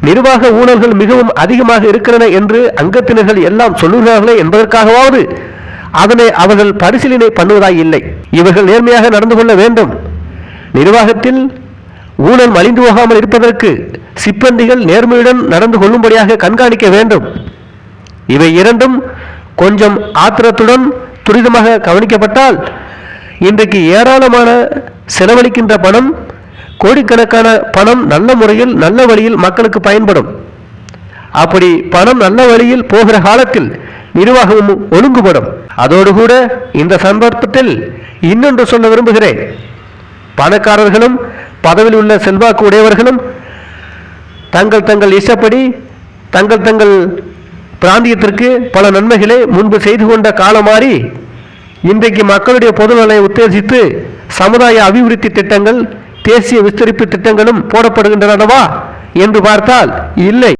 நிர்வாக ஊழல்கள் மிகவும் அதிகமாக இருக்கிறன என்று அங்கத்தினர்கள் எல்லாம் சொல்லுகிறார்களே என்பதற்காகவாவது அதனை அவர்கள் பரிசீலனை பண்ணுவதாய் இல்லை. இவர்கள் நேர்மையாக நடந்து கொள்ள வேண்டும். நிர்வாகத்தில் ஊழல் மலிந்து போகாமல் இருப்பதற்கு சிப்பந்திகள் நேர்மையுடன் நடந்து கொள்ளும்படியாக கண்காணிக்க வேண்டும். இவை இரண்டும் கொஞ்சம் ஆத்திரத்துடன் துரிதமாக கவனிக்கப்பட்டால் இன்றைக்கு ஏராளமான செலவழிக்கின்ற பணம், கோடிக்கணக்கான பணம் நல்ல முறையில் நல்ல வழியில் மக்களுக்கு பயன்படும். அப்படி பணம் நல்ல வழியில் போகிற காலத்தில் நிர்வாகமும் ஒழுங்குபடும். அதோடு கூட இந்த சந்தர்ப்பத்தில் இன்னொன்று சொல்ல விரும்புகிறேன். பணக்காரர்களும் பதவியில் உள்ள செல்வாக்கு உடையவர்களும் தங்கள் இஷ்டப்படி தங்கள் பிராந்தியத்திற்கு பல நன்மைகளை முன்பு செய்து கொண்ட காலம் மாறி இன்றைக்கு மக்களுடைய பொதுநலனை உத்தேசித்து சமுதாய அபிவிருத்தி திட்டங்கள், தேசிய விஸ்தரிப்பு திட்டங்களும் போடப்படுகின்றனவா என்று பார்த்தால் இல்லை.